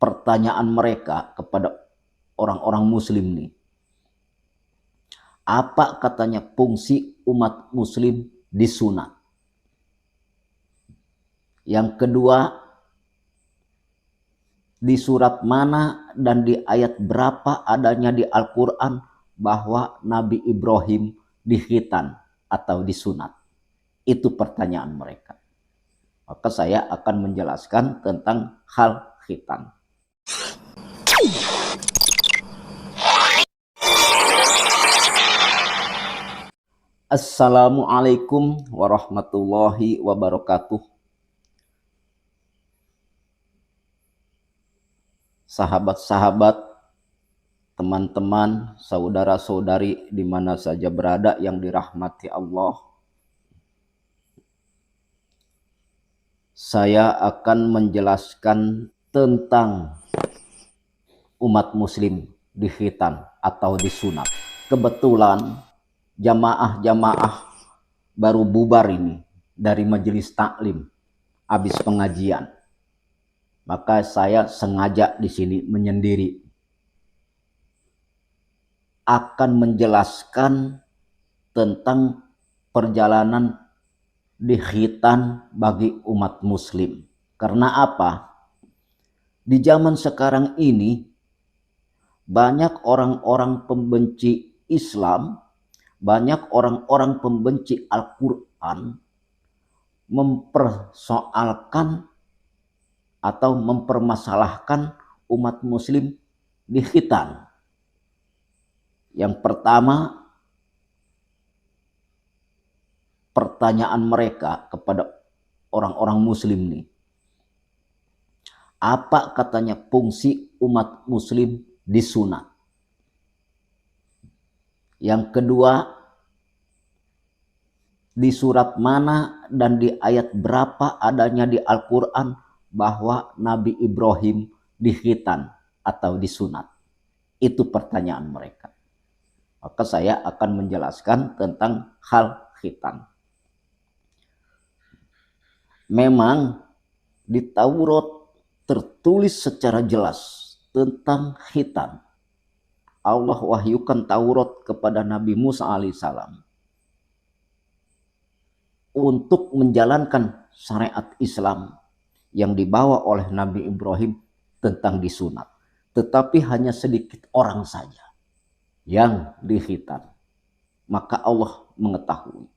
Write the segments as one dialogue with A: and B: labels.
A: pertanyaan mereka kepada orang-orang muslim nih. Apa katanya fungsi umat muslim disunat? Yang kedua, di surat mana dan di ayat berapa adanya di Al-Quran bahwa Nabi Ibrahim dikhitan atau disunat? Itu pertanyaan mereka. Maka saya akan menjelaskan tentang hal khitan. Assalamualaikum warahmatullahi wabarakatuh. Sahabat-sahabat, teman-teman, saudara-saudari di mana saja berada yang dirahmati Allah. Saya akan menjelaskan tentang umat muslim dikhitan atau disunat. Kebetulan jamaah-jamaah baru bubar ini dari majelis taklim habis pengajian. Maka saya sengaja di sini menyendiri akan menjelaskan tentang perjalanan dikhitan bagi umat muslim. Karena apa? Di zaman sekarang ini banyak orang-orang pembenci Islam, banyak orang-orang pembenci Al-Quran mempersoalkan atau mempermasalahkan umat muslim dikhitan. Yang pertama, pertanyaan mereka kepada orang-orang muslim nih. Apa katanya fungsi umat muslim disunat? Yang kedua, di surat mana dan di ayat berapa adanya di Al-Quran bahwa Nabi Ibrahim dikhitan atau disunat? Itu pertanyaan mereka. Maka saya akan menjelaskan tentang hal khitan. Memang di Taurat tertulis secara jelas tentang khitan. Allah wahyukan Taurat kepada Nabi Musa alaihissalam untuk menjalankan syariat Islam yang dibawa oleh Nabi Ibrahim tentang disunat. Tetapi hanya sedikit orang saja yang dikhitan. Maka Allah mengetahui.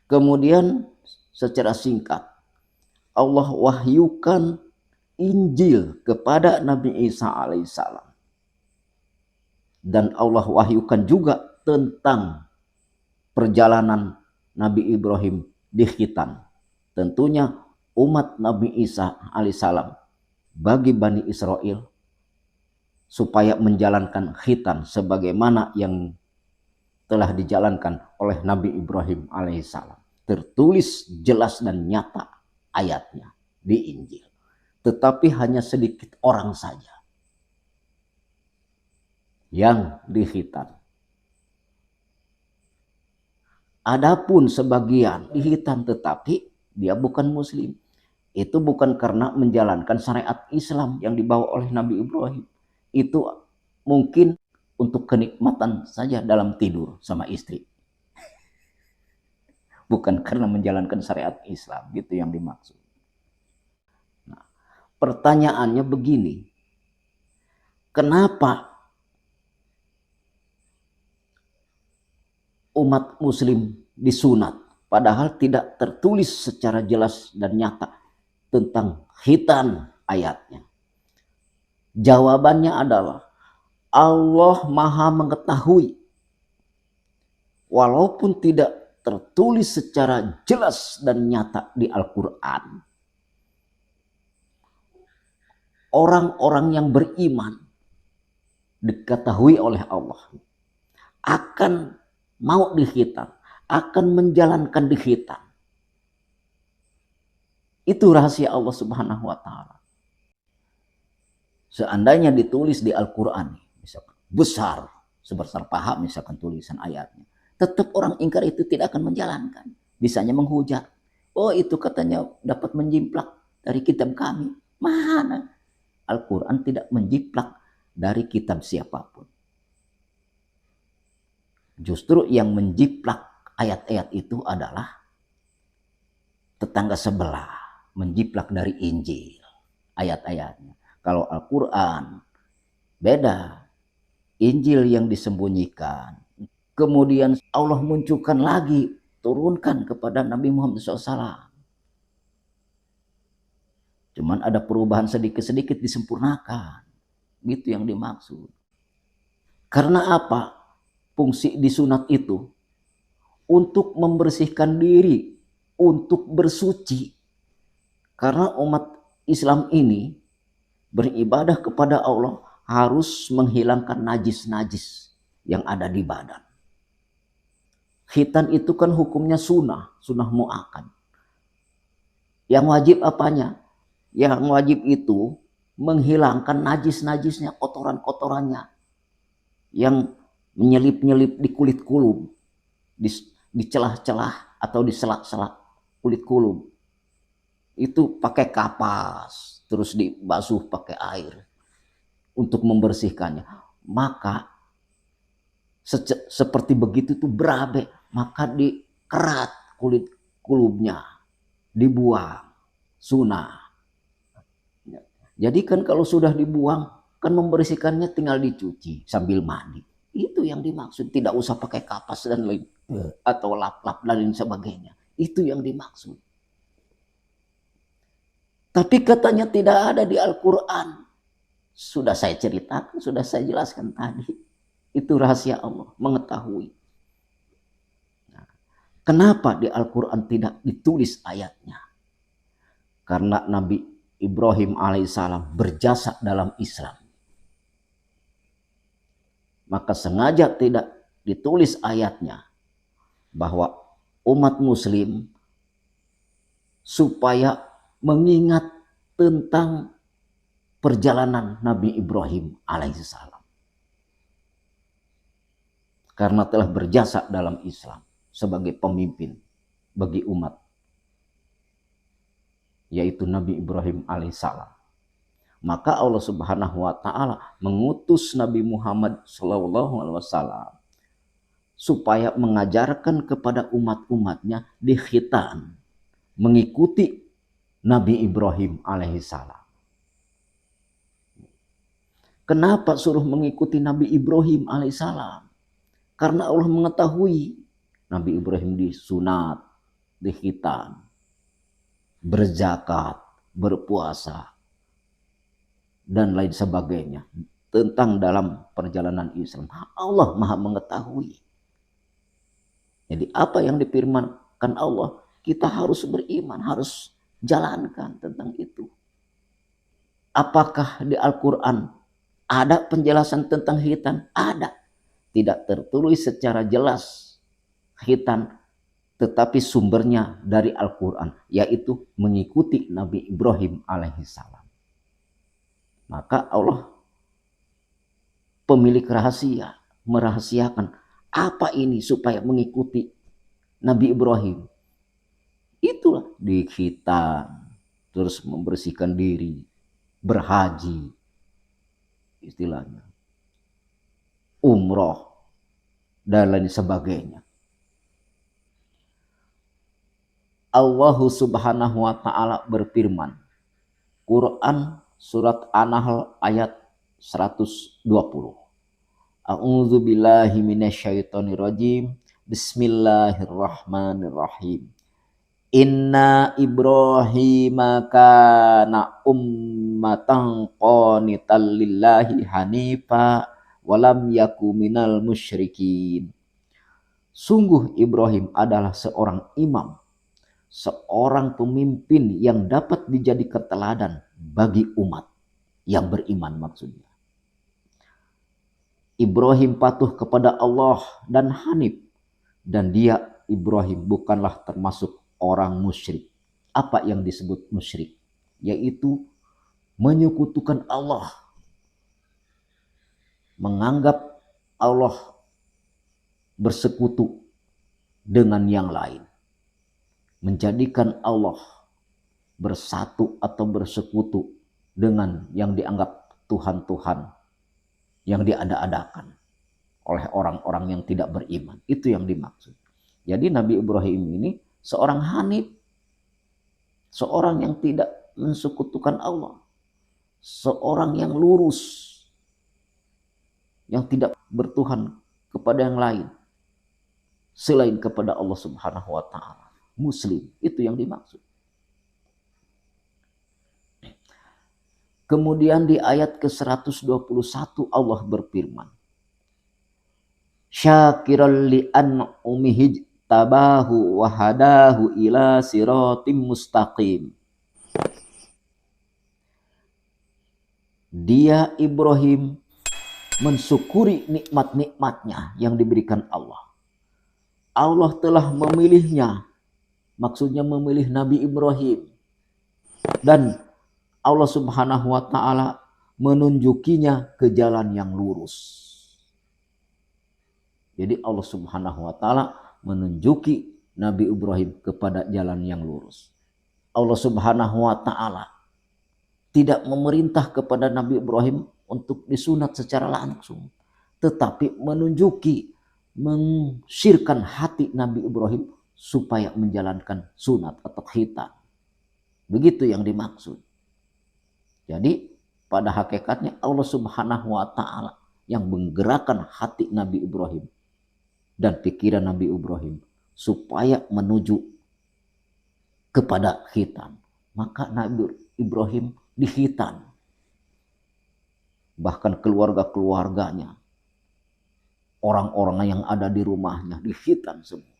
A: Kemudian secara singkat Allah wahyukan Injil kepada Nabi Isa alaihissalam. Dan Allah wahyukan juga tentang perjalanan Nabi Ibrahim dikhitan. Tentunya umat Nabi Isa alaihissalam bagi Bani Israel supaya menjalankan khitan sebagaimana yang telah dijalankan oleh Nabi Ibrahim alaihissalam. Tertulis jelas dan nyata ayatnya di Injil. Tetapi hanya sedikit orang saja yang dikhitan. Adapun sebagian dikhitan tetapi dia bukan muslim. Itu bukan karena menjalankan syariat Islam yang dibawa oleh Nabi Ibrahim. Itu mungkin untuk kenikmatan saja dalam tidur sama istri. Bukan karena menjalankan syariat Islam. Gitu yang dimaksud. Nah, pertanyaannya begini. Kenapa umat muslim disunat? Padahal tidak tertulis secara jelas dan nyata tentang khitan ayatnya. Jawabannya adalah Allah Maha mengetahui. Walaupun tidak tertulis secara jelas dan nyata di Al-Quran. Orang-orang yang beriman diketahui oleh Allah akan mau dikhitan, akan menjalankan dikhitan. Itu rahasia Allah Subhanahu wa taala. Seandainya ditulis di Al-Quran, misalkan besar, sebesar paha misalkan tulisan ayatnya, tetap orang ingkar itu tidak akan menjalankan. Bisanya menghujat. Oh itu katanya dapat menjimplak dari kitab kami. Mana? Al-Quran tidak menjiplak dari kitab siapapun. Justru yang menjiplak ayat-ayat itu adalah tetangga sebelah, menjiplak dari Injil ayat-ayatnya. Kalau Al-Quran beda, Injil yang disembunyikan. Kemudian Allah munculkan lagi, turunkan kepada Nabi Muhammad SAW. Cuman ada perubahan sedikit-sedikit disempurnakan. Gitu yang dimaksud. Karena apa? Fungsi disunat itu untuk membersihkan diri, untuk bersuci. Karena umat Islam ini beribadah kepada Allah harus menghilangkan najis-najis yang ada di badan. Khitan itu kan hukumnya sunnah mu'akkad. Yang wajib apanya? Yang wajib itu menghilangkan najis-najisnya, kotoran-kotorannya yang menyelip-nyelip di kulit kulub, di celah-celah atau di selak-selak kulit kulub. Itu pakai kapas, terus dibasuh pakai air untuk membersihkannya. Maka seperti begitu tuh berabe, maka dikerat kulit kulubnya, dibuang, sunnah. Jadi kan kalau sudah dibuang, kan membersihkannya tinggal dicuci sambil mandi. Itu yang dimaksud, tidak usah pakai kapas dan lain atau lap-lap dan lain sebagainya. Itu yang dimaksud. Tapi katanya tidak ada di Al-Quran. Sudah saya ceritakan, sudah saya jelaskan tadi. Itu rahasia Allah, mengetahui. Nah, kenapa di Al-Quran tidak ditulis ayatnya? Karena Nabi Ibrahim alaihissalam berjasa dalam Islam. Maka sengaja tidak ditulis ayatnya bahwa umat muslim supaya mengingat tentang perjalanan Nabi Ibrahim alaihissalam. Karena telah berjasa dalam Islam sebagai pemimpin bagi umat, yaitu Nabi Ibrahim alaihissalam. Maka Allah Subhanahu wa taala mengutus Nabi Muhammad SAW supaya mengajarkan kepada umat-umatnya di khitan mengikuti Nabi Ibrahim alaihissalam. Kenapa suruh mengikuti Nabi Ibrahim alaihissalam? Karena Allah mengetahui Nabi Ibrahim disunat, di khitan, berzakat, berpuasa, dan lain sebagainya tentang dalam perjalanan Islam. Allah Maha mengetahui. Jadi apa yang difirmankan Allah, kita harus beriman, harus jalankan tentang itu. Apakah di Al-Quran ada penjelasan tentang khitan? Ada. Tidak tertulis secara jelas khitan, tetapi sumbernya dari Al-Quran, yaitu mengikuti Nabi Ibrahim alaihissalam. Maka Allah pemilik rahasia merahasiakan apa ini supaya mengikuti Nabi Ibrahim. Itulah di khitan, terus membersihkan diri, berhaji, istilahnya, umroh, dan lain sebagainya. Allah Subhanahu wa taala berfirman, Quran surat An-Nahl ayat 120. A'udzu billahi minasyaitonir rajim. Bismillahirrahmanirrahim. Inna Ibrahima kana ummatan qanitan lillahi hanifa walam yaku minal musyrikin. Sungguh Ibrahim adalah seorang imam, seorang pemimpin yang dapat dijadikan teladan bagi umat yang beriman maksudnya. Ibrahim patuh kepada Allah dan hanif, dan dia Ibrahim bukanlah termasuk orang musyrik. Apa yang disebut musyrik? Yaitu menyekutukan Allah, menganggap Allah bersekutu dengan yang lain, menjadikan Allah bersatu atau bersekutu dengan yang dianggap Tuhan-Tuhan yang diada-adakan oleh orang-orang yang tidak beriman. Itu yang dimaksud. Jadi Nabi Ibrahim ini seorang hanif, seorang yang tidak mensekutukan Allah, seorang yang lurus, yang tidak bertuhan kepada yang lain selain kepada Allah Subhanahu wa taala. Muslim, itu yang dimaksud. Kemudian di ayat ke-121 Allah berfirman, syakiral li an'umihi tabahu wa hadahu ila siratim mustaqim. Dia Ibrahim mensyukuri nikmat-nikmatnya yang diberikan Allah. Allah telah memilihnya, maksudnya memilih Nabi Ibrahim, dan Allah Subhanahu wa taala menunjukinya ke jalan yang lurus. Jadi Allah Subhanahu wa taala menunjuki Nabi Ibrahim kepada jalan yang lurus. Allah Subhanahu wa taala tidak memerintah kepada Nabi Ibrahim untuk disunat secara langsung, tetapi menunjuki, mensirkan hati Nabi Ibrahim supaya menjalankan sunat atau khitan. Begitu yang dimaksud. Jadi pada hakikatnya Allah Subhanahu wa taala yang menggerakkan hati Nabi Ibrahim dan pikiran Nabi Ibrahim supaya menuju kepada khitan. Maka Nabi Ibrahim dikhitan. Bahkan keluarga-keluarganya, orang-orang yang ada di rumahnya dikhitan semua.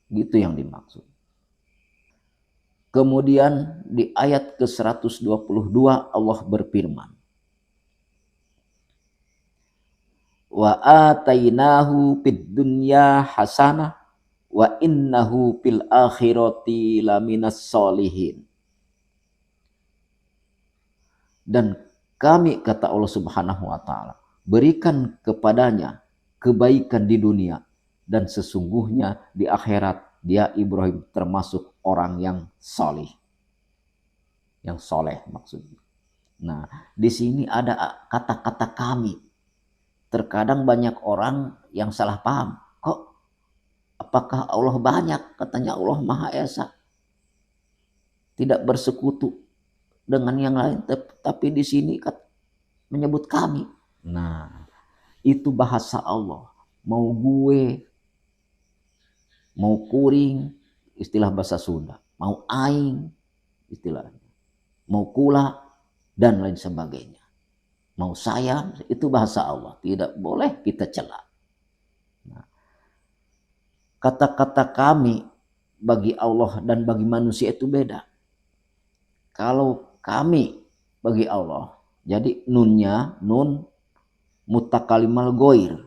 A: Gitu yang dimaksud. Kemudian di ayat ke-122 Allah berfirman, wa atainahu fid dunya hasanah wa innahu fil akhirati laminas solihin. Dan kami, kata Allah Subhanahu wa taala, berikan kepadanya kebaikan di dunia, dan sesungguhnya di akhirat dia Ibrahim termasuk orang yang soleh. Yang soleh maksudnya. Nah, di sini ada kata-kata kami. Terkadang banyak orang yang salah paham. Kok apakah Allah banyak? Katanya Allah Maha Esa. Tidak bersekutu dengan yang lain, tapi di sini menyebut kami. Nah, itu bahasa Allah. Mau gue, mau kuring, istilah bahasa Sunda. Mau aing, istilahnya. Mau kula, dan lain sebagainya. Mau saya, itu bahasa Allah. Tidak boleh kita cela. Nah, kata-kata kami bagi Allah dan bagi manusia itu beda. Kalau kami bagi Allah, jadi nunnya, nun mutakalimal goir.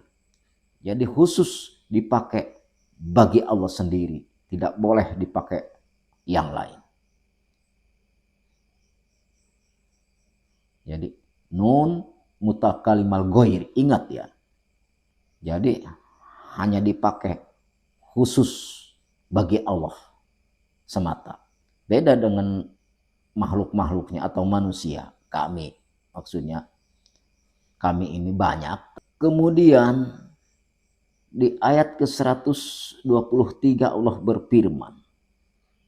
A: Jadi khusus dipakai bagi Allah sendiri. Tidak boleh dipakai yang lain. Jadi nun mutakalimal goir, ingat ya. Jadi hanya dipakai khusus bagi Allah semata. Beda dengan makhluk-makhluknya atau manusia. Kami, maksudnya kami ini banyak. Kemudian di ayat ke-123 Allah berfirman,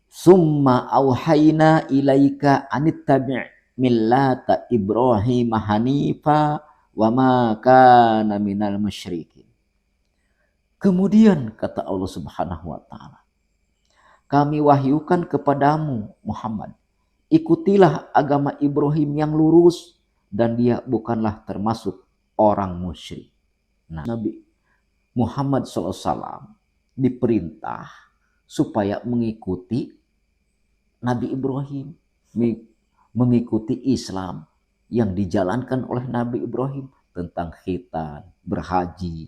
A: summa auhayna ilaika anittabi' millata Ibrahim hanifa wa ma kana minal musyrikin. Kemudian kata Allah Subhanahu wa taala, kami wahyukan kepadamu Muhammad, ikutilah agama Ibrahim yang lurus dan dia bukanlah termasuk orang musyrik. Nah, Nabi Muhammad SAW diperintah supaya mengikuti Nabi Ibrahim, mengikuti Islam yang dijalankan oleh Nabi Ibrahim tentang khitan, berhaji,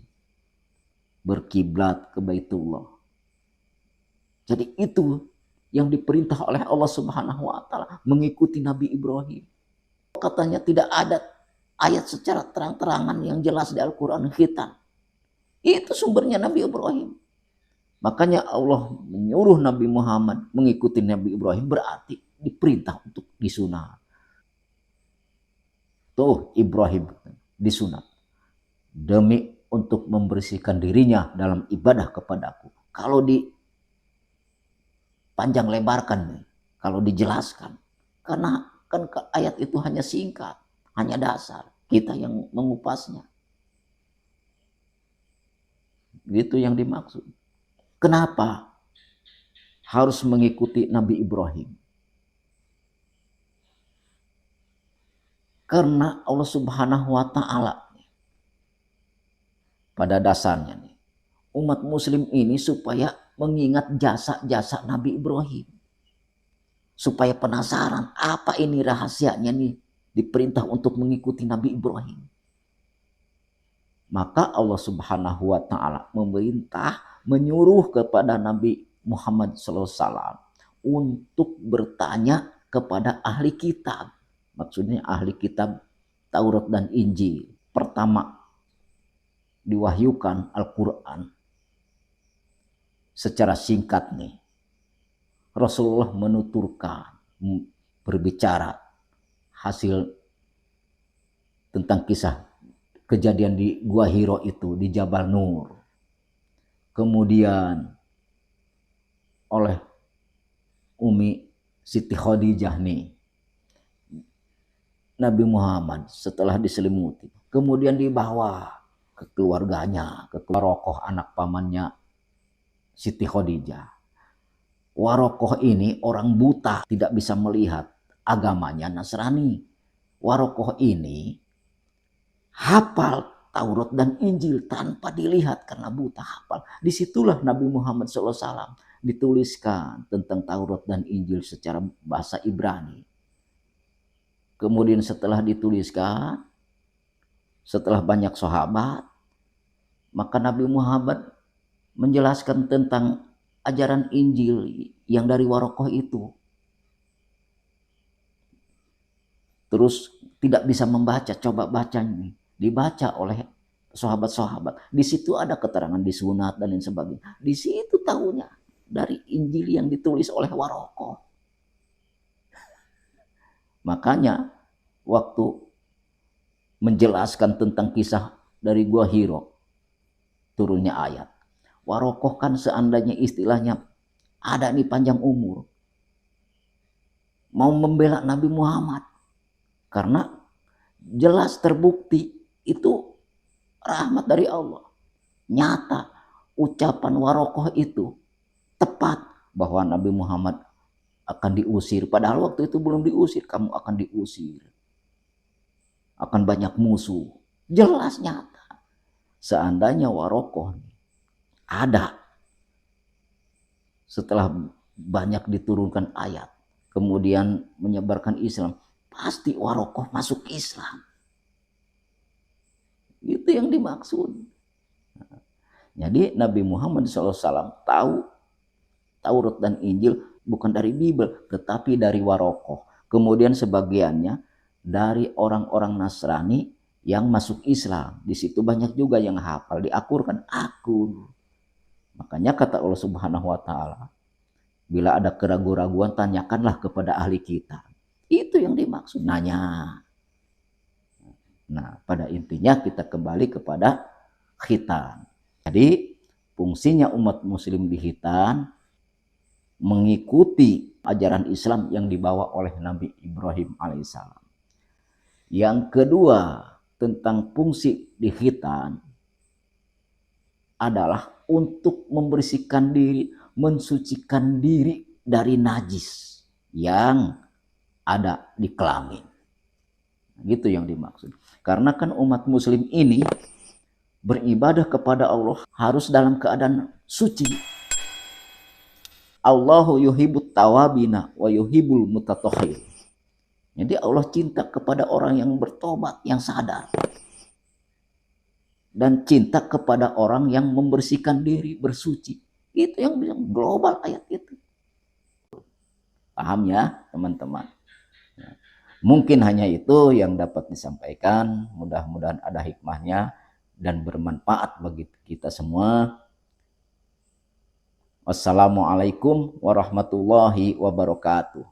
A: berkiblat ke Baitullah. Jadi itu yang diperintah oleh Allah Subhanahu wa taala, mengikuti Nabi Ibrahim. Katanya tidak ada ayat secara terang-terangan yang jelas di Al-Qur'an khitan. Itu sumbernya Nabi Ibrahim. Makanya Allah menyuruh Nabi Muhammad mengikuti Nabi Ibrahim, berarti diperintah untuk disunat. Tuh Ibrahim disunat demi untuk membersihkan dirinya dalam ibadah kepadaku. Kalau dipanjang lebarkan nih, kalau dijelaskan, karena kan ayat itu hanya singkat, hanya dasar, kita yang mengupasnya. Itu yang dimaksud. Kenapa harus mengikuti Nabi Ibrahim? Karena Allah Subhanahu wa Ta'ala pada dasarnya nih, umat muslim ini supaya mengingat jasa-jasa Nabi Ibrahim. Supaya penasaran apa ini rahasianya nih, diperintah untuk mengikuti Nabi Ibrahim. Maka Allah Subhanahu wa Ta'ala memerintah, menyuruh kepada Nabi Muhammad SAW untuk bertanya kepada ahli kitab. Maksudnya ahli kitab Taurat dan Injil. Pertama diwahyukan Al-Quran secara singkat nih. Rasulullah menuturkan, berbicara hasil tentang kisah kejadian di Gua Hiro itu, di Jabal Nur. Kemudian oleh Umi Siti Khadijah nih, Nabi Muhammad setelah diselimuti, kemudian dibawa ke keluarganya, ke Warokoh, anak pamannya Siti Khadijah. Warokoh ini orang buta, tidak bisa melihat, agamanya Nasrani. Warokoh ini hafal Taurat dan Injil tanpa dilihat karena buta, hafal. Disitulah Nabi Muhammad SAW dituliskan tentang Taurat dan Injil secara bahasa Ibrani. Kemudian setelah dituliskan, setelah banyak sahabat, maka Nabi Muhammad menjelaskan tentang ajaran Injil yang dari Warokoh itu. Terus tidak bisa membaca, coba baca ini. Dibaca oleh sahabat-sahabat. Di situ ada keterangan disunat dan lain sebagainya. Di situ tahunya dari Injil yang ditulis oleh Warokoh. Makanya waktu menjelaskan tentang kisah dari Gua Hiro, turunnya ayat. Warokoh kan seandainya istilahnya ada nih panjang umur, mau membela Nabi Muhammad. Karena jelas terbukti itu rahmat dari Allah. Nyata ucapan Warokoh itu tepat bahwa Nabi Muhammad akan diusir. Padahal waktu itu belum diusir, kamu akan diusir. Akan banyak musuh. Jelas nyata. Seandainya Warokoh ada setelah banyak diturunkan ayat, kemudian menyebarkan Islam, pasti Warokoh masuk Islam. Itu yang dimaksud. Jadi Nabi Muhammad SAW tahu Taurat dan Injil bukan dari Bible, tetapi dari Warokoh. Kemudian sebagiannya dari orang-orang Nasrani yang masuk Islam. Di situ banyak juga yang hafal, diakurkan akur. Makanya kata Allah Subhanahu wa Ta'ala, bila ada keraguan-raguan tanyakanlah kepada ahli kitab. Itu yang dimaksud, nanya. Nah, pada intinya kita kembali kepada khitan. Jadi fungsinya umat muslim di khitan mengikuti ajaran Islam yang dibawa oleh Nabi Ibrahim alaihissalam. Yang kedua, tentang fungsi di khitan adalah untuk membersihkan diri, mensucikan diri dari najis yang ada di kelamin. Gitu yang dimaksud. Karena kan umat muslim ini beribadah kepada Allah harus dalam keadaan suci. Allahu yuhibbut tawabina wa yuhibbul mutatahhir. Jadi Allah cinta kepada orang yang bertobat, yang sadar. Dan cinta kepada orang yang membersihkan diri, bersuci. Itu yang bilang global ayat itu. Paham ya teman-teman? Mungkin hanya itu yang dapat disampaikan. Mudah-mudahan ada hikmahnya dan bermanfaat bagi kita semua. Wassalamualaikum warahmatullahi wabarakatuh.